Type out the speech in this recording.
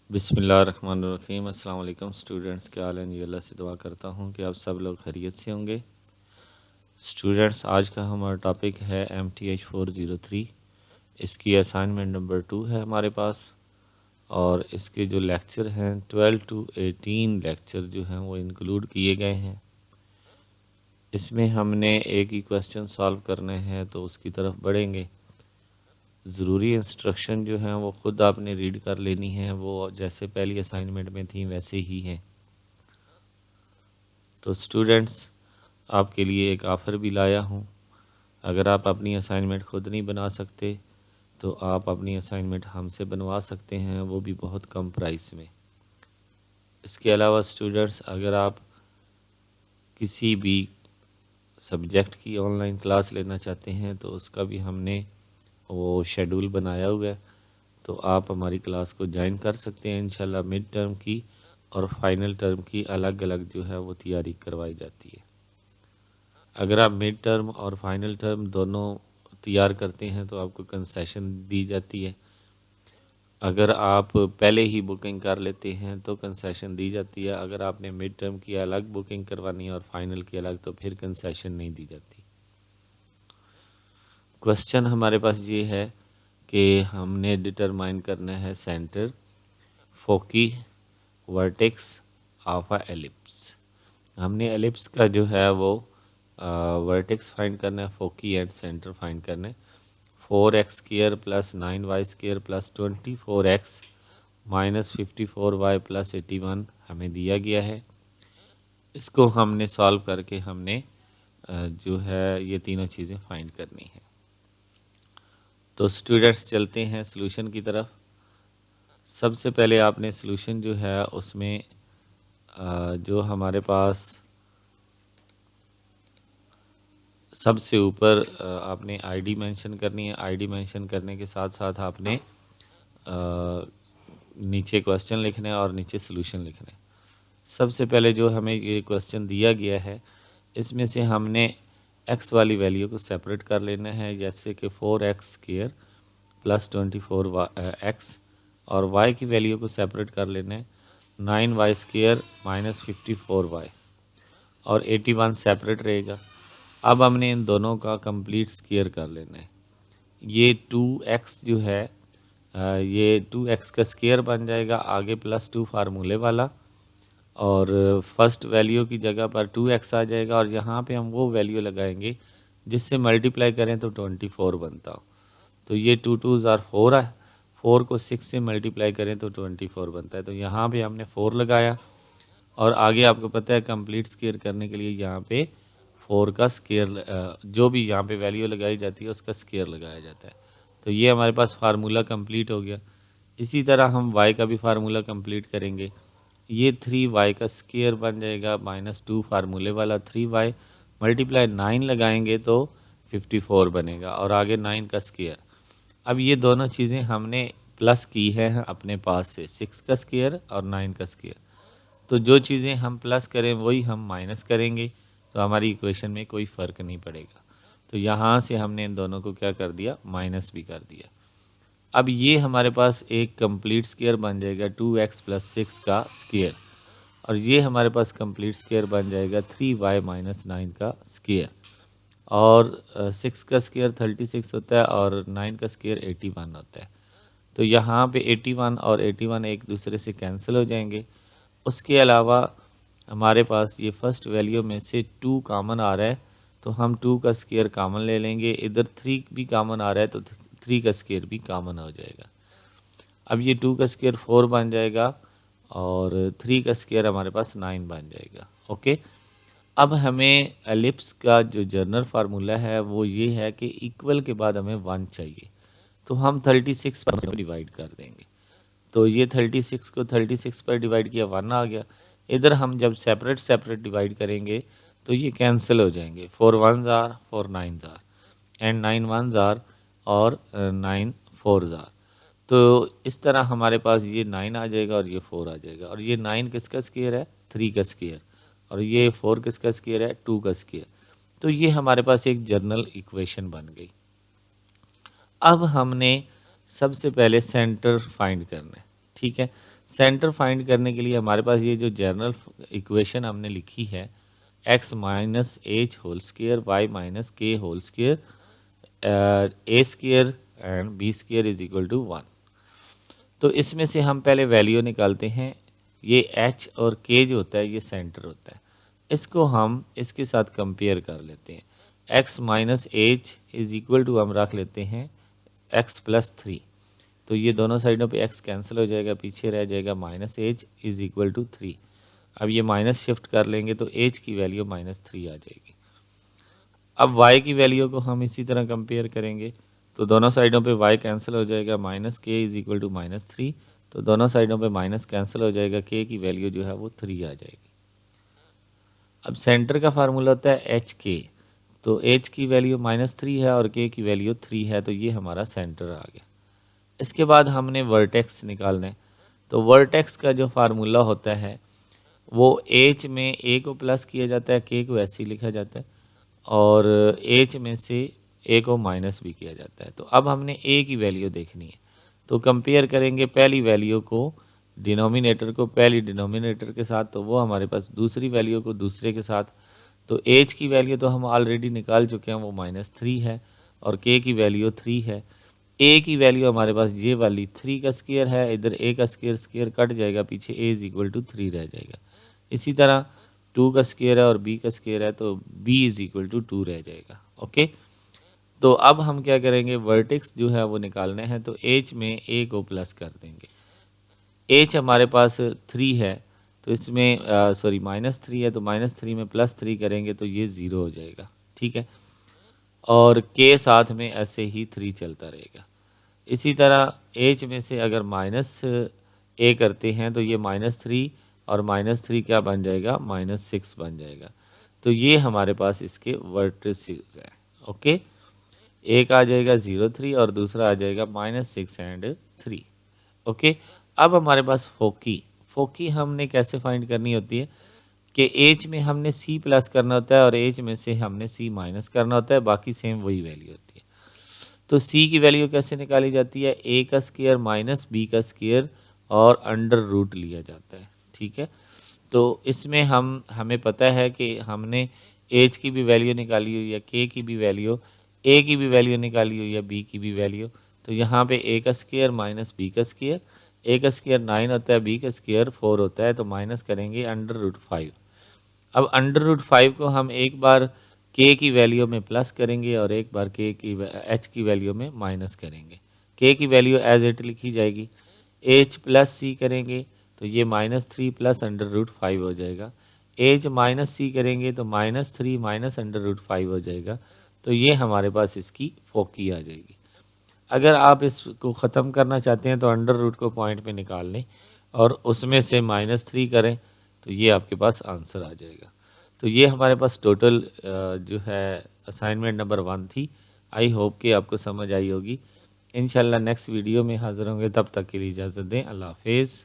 बिस्मिल्लाहिर्रहमानिर्रहीम। अस्सलाम वालेकुम स्टूडेंट्स, क्या हाल है जी। अल्लाह से दुआ करता हूँ कि आप सब लोग खैरियत से होंगे। स्टूडेंट्स, आज का हमारा टॉपिक है MTH 403। इसकी असाइनमेंट नंबर 2 है हमारे पास, और इसके जो लेक्चर हैं 12 to 18 लेक्चर जो हैं वो इंक्लूड किए गए हैं। इसमें हमने एक ही क्वेश्चन सॉल्व करने हैं, तो उसकी तरफ बढ़ेंगे। ज़रूरी इंस्ट्रक्शन जो हैं वो ख़ुद आपने रीड कर लेनी है, वो जैसे पहली असाइनमेंट में थी वैसे ही हैं। तो स्टूडेंट्स, आपके लिए एक ऑफ़र भी लाया हूँ। अगर आप अपनी असाइनमेंट ख़ुद नहीं बना सकते तो आप अपनी असाइनमेंट हमसे बनवा सकते हैं, वो भी बहुत कम प्राइस में। इसके अलावा स्टूडेंट्स, अगर आप किसी भी सब्जेक्ट की ऑनलाइन क्लास लेना चाहते हैं तो उसका भी हमने वो शेड्यूल बनाया हुआ है, तो आप हमारी क्लास को ज्वाइन कर सकते हैं। इंशाल्लाह मिड टर्म की और फाइनल टर्म की अलग अलग जो है वो तैयारी करवाई जाती है। अगर आप मिड टर्म और फाइनल टर्म दोनों तैयार करते हैं तो आपको कंसेशन दी जाती है। अगर आप पहले ही बुकिंग कर लेते हैं तो कंसेशन दी जाती है। अगर आपने मिड टर्म की अलग बुकिंग करवानी है और फाइनल की अलग, तो फिर कंसेशन नहीं दी जाती। क्वेश्चन हमारे पास ये है कि हमने डिटरमाइन करना है centre, foci, vertex of a ellipse. हमने एलिप्स का जो है वो वर्टेक्स फाइंड करना है, फोकी एंड सेंटर फाइंड करना है। 4x² + 9y² + 24x - 54y + 81 हमें दिया गया है। इसको हमने सॉल्व करके हमने जो है ये तीनों चीज़ें फाइंड करनी है। तो स्टूडेंट्स, चलते हैं सॉल्यूशन की तरफ। सबसे पहले आपने सॉल्यूशन जो है उसमें जो हमारे पास सबसे ऊपर आपने आईडी मेंशन करनी है। आईडी मेंशन करने के साथ साथ आपने नीचे क्वेश्चन लिखना है और नीचे सॉल्यूशन लिखना है। सबसे पहले जो हमें ये क्वेश्चन दिया गया है, इसमें से हमने x वाली वैल्यू को सेपरेट कर लेना है, जैसे कि 4x² + 24x, और y की वैल्यू को सेपरेट कर लेना है 9y² - 54y, और 81 सेपरेट रहेगा। अब हमने इन दोनों का कंप्लीट स्क्वायर कर लेना है। ये 2x जो है ये 2x का स्क्वायर बन जाएगा, आगे +2 फार्मूले वाला, और फर्स्ट वैल्यू की जगह पर 2x आ जाएगा, और यहाँ पे हम वो वैल्यू लगाएंगे जिससे मल्टीप्लाई करें तो 24 बनता हो। तो ये 2 2s are 4 है, 4 को 6 से मल्टीप्लाई करें तो 24 बनता है। तो यहाँ पे हमने 4 लगाया, और आगे आपको पता है कंप्लीट स्क्वायर करने के लिए यहाँ पे 4 का स्क्वायर, जो भी यहाँ पे वैल्यू लगाई जाती है उसका स्क्वायर लगाया जाता है। तो ये हमारे पास फार्मूला कंप्लीट हो गया। इसी तरह हम y का भी फार्मूला कंप्लीट करेंगे। ये 3y का स्क्वायर बन जाएगा -2 फार्मूले वाला 3y मल्टीप्लाई 9 लगाएंगे तो 54 बनेगा, और आगे 9 का स्क्वायर। अब ये दोनों चीज़ें हमने प्लस की है अपने पास से, 6 का स्क्वायर और 9 का स्क्वायर। तो जो चीज़ें हम प्लस करें वही हम माइनस करेंगे, तो हमारी इक्वेशन में कोई फ़र्क नहीं पड़ेगा। तो यहाँ से हमने इन दोनों को क्या कर दिया, माइनस भी कर दिया। अब ये हमारे पास एक कंप्लीट स्क्वायर बन जाएगा 2x + 6 का स्क्वायर, और ये हमारे पास कंप्लीट स्क्वायर बन जाएगा 3y - 9 का स्क्वायर, और 6 का स्क्वायर 36 होता है और 9 का स्क्वायर 81 होता है। तो यहाँ पे 81 और 81 एक दूसरे से कैंसिल हो जाएंगे। उसके अलावा हमारे पास ये फर्स्ट वैल्यू में से 2 कॉमन आ रहा है, तो हम 2 का स्क्वायर कॉमन ले लेंगे। इधर 3 भी कॉमन आ रहा है तो 3 का स्क्वायर भी कॉमन हो जाएगा। अब ये 2 का स्क्वायर 4 बन जाएगा, और 3 का स्क्वायर हमारे पास 9 बन जाएगा। ओके, अब हमें एलिप्स का जो जनरल फार्मूला है वो ये है कि इक्वल के बाद हमें 1 चाहिए, तो हम 36 पर डिवाइड कर देंगे। तो ये 36 को 36 पर डिवाइड किया, 1 आ गया। इधर हम जब सेपरेट सेपरेट डिवाइड करेंगे तो ये कैंसिल हो जाएंगे, 4 1s are 4 9s are and 9 1s are और 9 4s आर। तो इस तरह हमारे पास ये 9 आ जाएगा और ये 4 आ जाएगा, और ये 9 किसका स्क्वायर है, 3 का स्क्वायर, और ये 4 किसका स्क्वायर है, 2 का स्क्वायर। तो ये हमारे पास एक जनरल इक्वेशन बन गई। अब हमने सबसे पहले सेंटर फाइंड करना है, ठीक है। सेंटर फाइंड करने के लिए हमारे पास ये जो जनरल इक्वेशन हमने लिखी है, x minus H whole square Y minus K whole square A square and B square is equal to 1। तो इसमें से हम पहले वैल्यू निकालते हैं। ये h और k जो होता है ये सेंटर होता है, इसको हम इसके साथ कंपेयर कर लेते हैं। x minus H is equal to हम रख लेते हैं x प्लस 3। तो ये दोनों साइडों पे x कैंसिल हो जाएगा, पीछे रह जाएगा minus H is equal to 3। अब ये माइनस शिफ्ट कर लेंगे तो h की वैल्यू माइनस 3 आ जाएगी। अब y की वैल्यू को हम इसी तरह कंपेयर करेंगे, तो दोनों साइडों पे y कैंसिल हो जाएगा, माइनस के इज इक्वल टू माइनस 3। तो दोनों साइडों पे माइनस कैंसिल हो जाएगा, k की वैल्यू जो है वो 3 आ जाएगी। अब सेंटर का फार्मूला होता है एच के, तो h की वैल्यू माइनस 3 है और k की वैल्यू 3 है, तो ये हमारा सेंटर आ गया। इसके बाद हमने वर्टेक्स निकालना है। तो वर्टेक्स का जो फार्मूला होता है वो h में a को प्लस किया जाता है, k को ऐसे ही लिखा जाता है, और h में से a को माइनस भी किया जाता है। तो अब हमने a की वैल्यू देखनी है, तो कंपेयर करेंगे पहली वैल्यू को डिनोमिनेटर को पहली डिनोमिनेटर के साथ, तो वो हमारे पास दूसरी वैल्यू को दूसरे के साथ। तो h की वैल्यू तो हम ऑलरेडी निकाल चुके हैं, वो माइनस 3 है, और k की वैल्यू 3 है। a की वैल्यू हमारे पास ये वाली 3 का स्क्वायर है, इधर a का स्क्वायर स्क्वायर कट जाएगा, पीछे a इज इक्वल टू 3 रह जाएगा। इसी तरह 2 का स्क्वायर है और b का स्क्वायर है, तो b इज इक्वल टू 2 रह जाएगा। ओके, तो अब हम क्या करेंगे, वर्टेक्स जो है वो निकालने हैं, तो h में a को प्लस कर देंगे। h हमारे पास 3 है, तो इसमें सॉरी माइनस 3 है, तो माइनस 3 में प्लस 3 करेंगे तो ये 0 हो जाएगा। ठीक है, और k साथ में ऐसे ही 3 चलता रहेगा। इसी तरह h में से अगर माइनस a करते हैं तो ये माइनस 3 और माइनस 3 क्या बन जाएगा, माइनस 6 बन जाएगा। तो ये हमारे पास इसके वर्टिसेस हैं। ओके, एक आ जाएगा 0 3 और दूसरा आ जाएगा माइनस 6 एंड 3। ओके, अब हमारे पास फोकी। फोकी हमने कैसे फाइंड करनी होती है कि एच में हमने सी प्लस करना होता है और एच में से हमने सी माइनस करना होता है, बाकी सेम वही वैल्यू होती है। तो सी की वैल्यू कैसे निकाली जाती है, ए का स्क्वायर माइनस बी का स्क्वायर और अंडर रूट लिया जाता है। ठीक है, तो इसमें हमें पता है कि हमने एच की भी वैल्यू निकाली हुई है, के की भी वैल्यू, ए की भी वैल्यू निकाली हुई है, बी की भी वैल्यू। तो यहाँ पे ए का स्क्वायर माइनस बी का स्क्वायर, ए का स्क्वायर 9 होता है, बी का स्क्वायर 4 होता है, तो माइनस करेंगे अंडर रूट 5। अब अंडर रूट 5 को हम एक बार के की वैल्यू में प्लस करेंगे और एक बार के की एच की वैल्यू में माइनस करेंगे। के की वैल्यू एज इट लिखी जाएगी, एच प्लस सी करेंगे तो ये माइनस 3 प्लस अंडर रूट 5 हो जाएगा। एच माइनस सी करेंगे तो माइनस 3 माइनस अंडर रूट 5 हो जाएगा। तो ये हमारे पास इसकी फोकी आ जाएगी। अगर आप इसको ख़त्म करना चाहते हैं तो अंडर रूट को पॉइंट पे निकाल लें और उसमें से माइनस 3 करें, तो ये आपके पास आंसर आ जाएगा। तो ये हमारे पास टोटल जो है असाइनमेंट नंबर 1 थी। आई होप कि आपको समझ आई होगी। इंशाल्लाह नेक्स्ट वीडियो में हाज़िर होंगे, तब तक के लिए इजाज़त दें। अल्लाह हाफिज़।